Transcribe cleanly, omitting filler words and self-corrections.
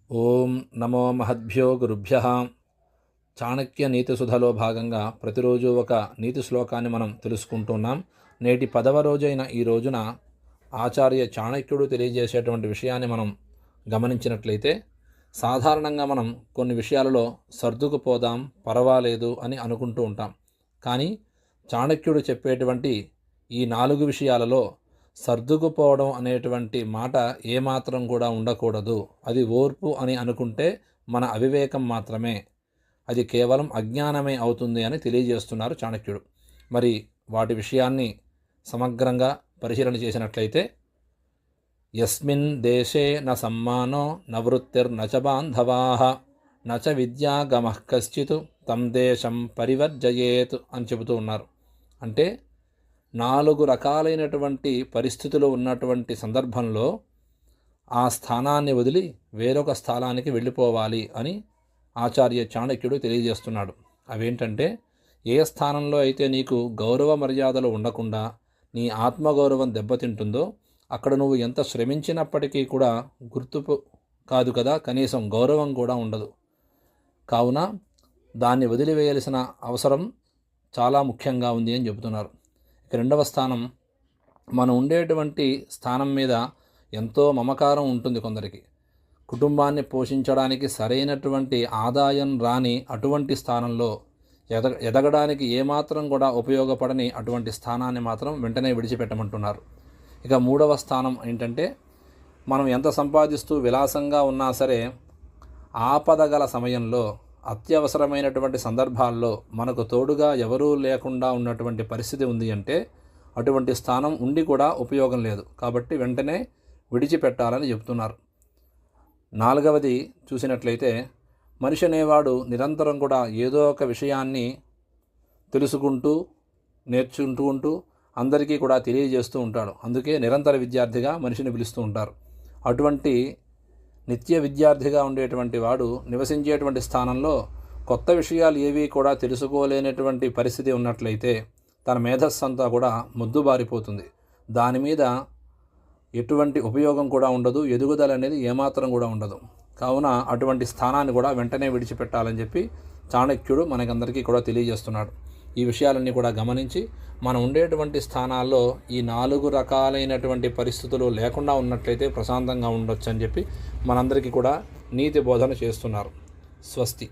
ఓం నమో మహద్భ్యో గురుభ్యః. చాణక్య నీతి సుధలో భాగంగా ప్రతిరోజు ఒక నీతి శ్లోకాన్ని మనం తెలుసుకుంటున్నాం. నేటి 10వ రోజైన ఈ రోజున ఆచార్య చాణక్యుడు తెలియజేసేటువంటి విషయాన్ని మనం గమనించినట్లయితే, సాధారణంగా మనం కొన్ని విషయాలలో సర్దుకుపోదాం, పర్వాలేదు అని అనుకుంటూ ఉంటాం. కానీ చాణక్యుడు చెప్పేటువంటి ఈ 4 విషయాలలో సర్దుకుపోవడం అనేటువంటి మాట ఏమాత్రం కూడా ఉండకూడదు. అది ఓర్పు అని అనుకుంటే మన అవివేకం మాత్రమే, అది కేవలం అజ్ఞానమే అవుతుంది అని తెలియజేస్తున్నారు చాణక్యుడు. మరి వాటి విషయాన్ని సమగ్రంగా పరిశీలన చేసినట్లయితే, యస్మిన్ దేశే న సమ్మానో న వృత్తిర్న చ బాంధవాః న చ విద్యాగమః కశ్చిత్ తం దేశం పరివర్జయేత్ అని చెబుతూ ఉన్నారు. అంటే 4 రకాలైనటువంటి పరిస్థితులు ఉన్నటువంటి సందర్భంలో ఆ స్థానాన్ని వదిలి వేరొక స్థానానికి వెళ్ళిపోవాలి అని ఆచార్య చాణక్యుడు తెలియజేస్తున్నాడు. అవేంటంటే, ఏ స్థానంలో అయితే నీకు గౌరవ మర్యాదలు ఉండకుండా నీ ఆత్మగౌరవం దెబ్బతింటుందో అక్కడ నువ్వు ఎంత శ్రమించినప్పటికీ కూడా గుర్తుపు కాదు కదా, కనీసం గౌరవం కూడా ఉండదు. కావున దాన్ని వదిలివేయాల్సిన అవసరం చాలా ముఖ్యంగా ఉంది అని చెబుతున్నారు. ఇక 2వ స్థానం, మనం ఉండేటువంటి స్థానం మీద ఎంతో మమకారం ఉంటుంది కొందరికి. కుటుంబాన్ని పోషించడానికి సరైనటువంటి ఆదాయం రాని అటువంటి స్థానంలో ఎదగడానికి ఏమాత్రం కూడా ఉపయోగపడని అటువంటి స్థానాన్ని మాత్రం వెంటనే విడిచిపెట్టమంటున్నారు. ఇక 3వ స్థానం ఏంటంటే, మనం ఎంత సంపాదిస్తూ విలాసంగా ఉన్నా సరే ఆపదగల సమయంలో, అత్యవసరమైనటువంటి సందర్భాల్లో మనకు తోడుగా ఎవరూ లేకుండా ఉన్నటువంటి పరిస్థితి ఉంది అంటే అటువంటి స్థానం ఉండి కూడా ఉపయోగం లేదు. కాబట్టి వెంటనే విడిచిపెట్టాలని చెప్తున్నారు. 4వది చూసినట్లయితే, మనిషి అనేవాడు నిరంతరం కూడా ఏదో ఒక విషయాన్ని తెలుసుకుంటూ నేర్చుకుంటూ అందరికీ కూడా తెలియజేస్తూ ఉంటాడు. అందుకే నిరంతర విద్యార్థిగా మనిషిని పిలుస్తూ ఉంటారు. అటువంటి నిత్య విద్యార్థిగా ఉండేటువంటి వాడు నివసించేటువంటి స్థానంలో కొత్త విషయాలు ఏవి కూడా తెలుసుకోలేనటువంటి పరిస్థితి ఉన్నట్లయితే తన మేధస్సు అంతా కూడా మొద్దుబారిపోతుంది. దాని మీద ఎటువంటి ఉపయోగం కూడా ఉండదు, ఎదుగుదల అనేది ఏమాత్రం కూడా ఉండదు. కావున అటువంటి స్థానాన్ని కూడా వెంటనే విడిచిపెట్టాలని చెప్పి చాణక్యుడు మనకందరికీ కూడా తెలియజేస్తున్నాడు. ఈ విషయాలన్నీ కూడా గమనించి మనం ఉండేటువంటి స్థానాల్లో ఈ 4 రకాలైనటువంటి పరిస్థితులు లేకుండా ఉన్నట్లయితే ప్రశాంతంగా ఉండొచ్చు అని చెప్పి మనందరికీ కూడా నీతి బోధన చేస్తున్నారు. స్వస్తి.